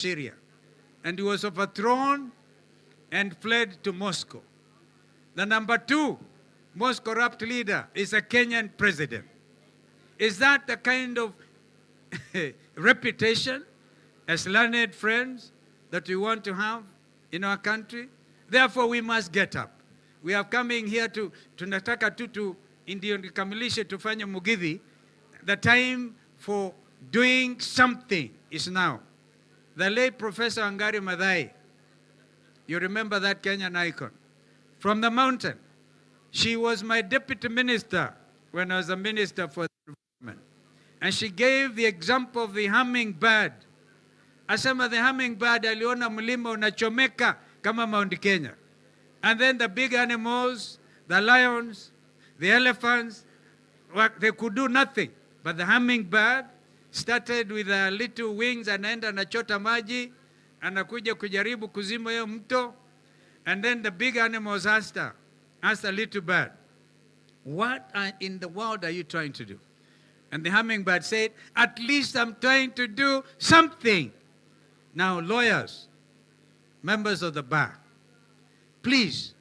Syria. And he was overthrown and fled to Moscow. The number 2 most corrupt leader is a Kenyan president. Is that the kind of reputation as learned friends that we want to have in our country? Therefore, we must get up. We are coming here to tunataka tu ndio nikamilishe tufanye mugithi. The time for doing something is now. The late Professor Wangari Maathai, you remember that Kenyan icon, from the mountain. She was my deputy minister when I was a minister for the environment. And she gave the example of the hummingbird. Asema the hummingbird aliona mlima unachomeka kama Mount Kenya. And then the big animals, the lions, the elephants, they could do nothing. But the hummingbird started with a little wings, anaenda anachota maji, anakuja kujaribu kuzima hiyo mto. And then the big animals asked the little bird, what in the world are you trying to do? And the hummingbird said, at least I'm trying to do something. Now, lawyers, members of the bar, please,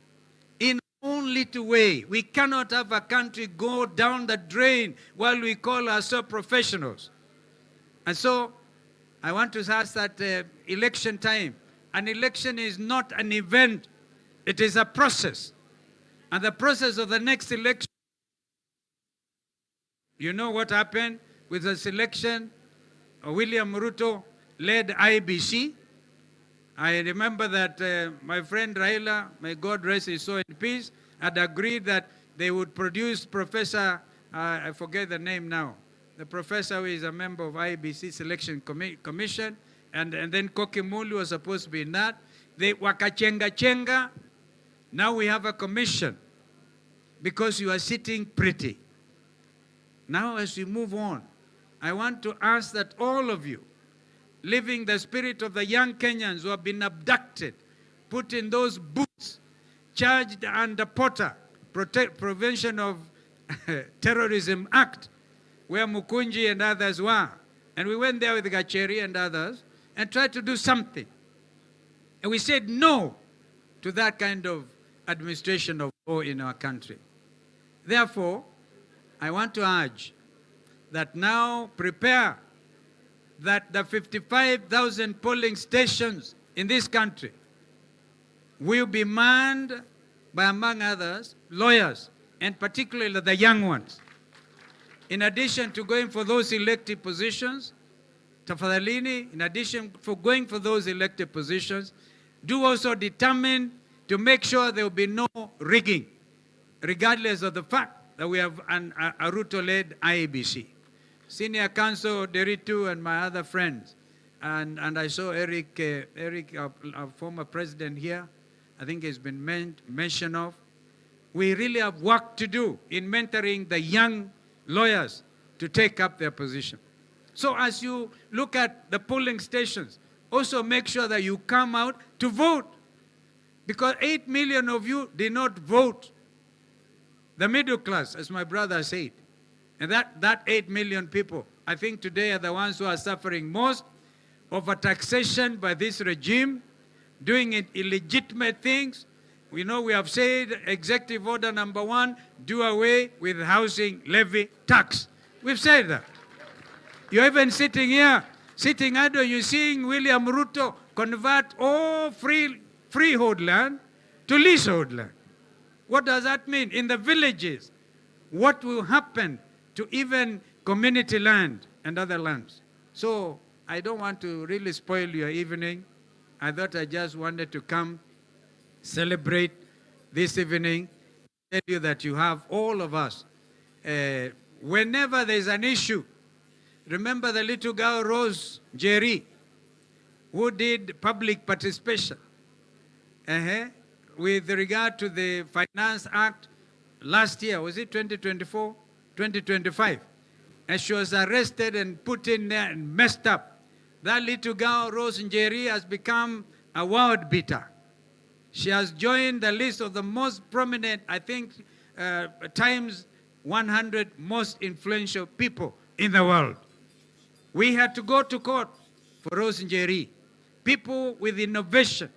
in our own little way, we cannot have a country go down the drain while we call ourselves professionals. And so, I want to ask that election time, an election is not an event, it is a process. And the process of the next election, you know what happened with the selection? William Ruto led IBC. I remember that my friend Raila, may God rest his soul in peace, had agreed that they would produce Professor, I forget the name now, the professor who is a member of IBC Selection Commission, and then Koki Mulu was supposed to be in that. They wakachenga. Now we have a commission because you are sitting pretty. Now as we move on, I want to ask that all of you, living the spirit of the young Kenyans who have been abducted, put in those boots, charged under POTA, Prevention of Terrorism Act, where Mukunji and others were. And we went there with Gacheri and others and tried to do something. And we said no to that kind of administration of law in our country. Therefore, I want to urge that now prepare that the 55,000 polling stations in this country will be manned by, among others, lawyers, and particularly the young ones. In addition to going for those elected positions, tafadhalini, in addition for going for those elected positions, do also determine to make sure there will be no rigging, regardless of the fact that we have a Ruto-led IEBC. Senior Counsel Deritu and my other friends, and I saw Eric, our former president here, I think he's been mentioned of. We really have work to do in mentoring the young lawyers to take up their position. So as you look at the polling stations, also make sure that you come out to vote. Because 8 million of you did not vote. The middle class, as my brother said. And that 8 million people, I think today are the ones who are suffering most of a taxation by this regime, doing illegitimate things. We know we have said Executive Order number 1, do away with housing levy tax. We've said that. You're even sitting here, sitting idle, you're seeing William Ruto convert all freehold land to leasehold land. What does that mean? In the villages, what will happen to even community land and other lands? So I don't want to really spoil your evening. I thought I just wanted to come celebrate this evening, tell you that you have all of us. Whenever there's an issue, remember the little girl Rose Jerry, who did public participation with regard to the Finance Act last year, was it 2024, 2025? And she was arrested and put in there and messed up. That little girl, Rose Njeri, has become a world beater. She has joined the list of the most prominent, I think, times 100 most influential people in the world. We had to go to court for Rose Njeri. people with innovation.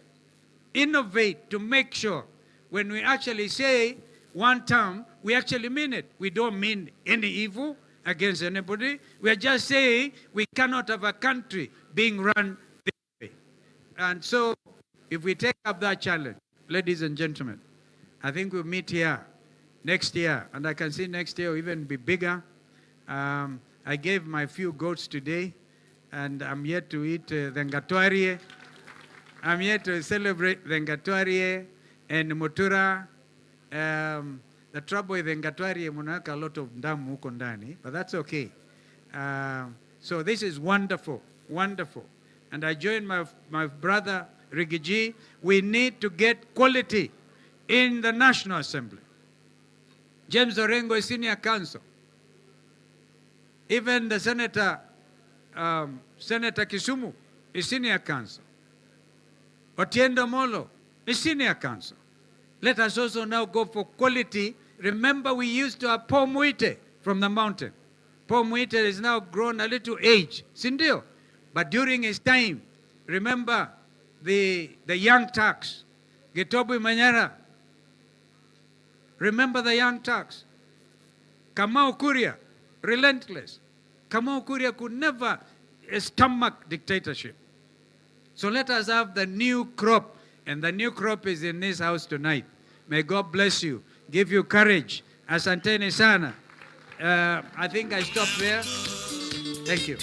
Innovate to make sure when we actually say one term, we actually mean it. We don't mean any evil against anybody. We are just saying we cannot have a country being run this way. And so if we take up that challenge, ladies and gentlemen, I think we'll meet here next year. And I can see next year will even be bigger. I gave my few goats today, and I'm yet to eat the ngatwarie. I'm here to celebrate the ngatwarie and mutura. The trouble with the ngatwarie, munaweka a lot of ndamu huko ndani, but that's okay. So this is wonderful, wonderful. And I join my brother Rigiji. We need to get quality in the National Assembly. James Orengo is senior counsel. Even the Senator Kisumu is senior counsel. Otiendo Molo is senior counsel. Let us also now go for quality. Remember, we used to have Paul Muite from the mountain. Paul Muite is now grown a little age, Sindio. But during his time, remember the young Turks, Gitobu Manyara. Remember the young Turks. Kamau Kuria, relentless. Kamau Kuria could never stomach dictatorship. So let us have the new crop, and the new crop is in this house tonight. May God bless you, give you courage. Asanteni sana. I think I stop there. Thank you.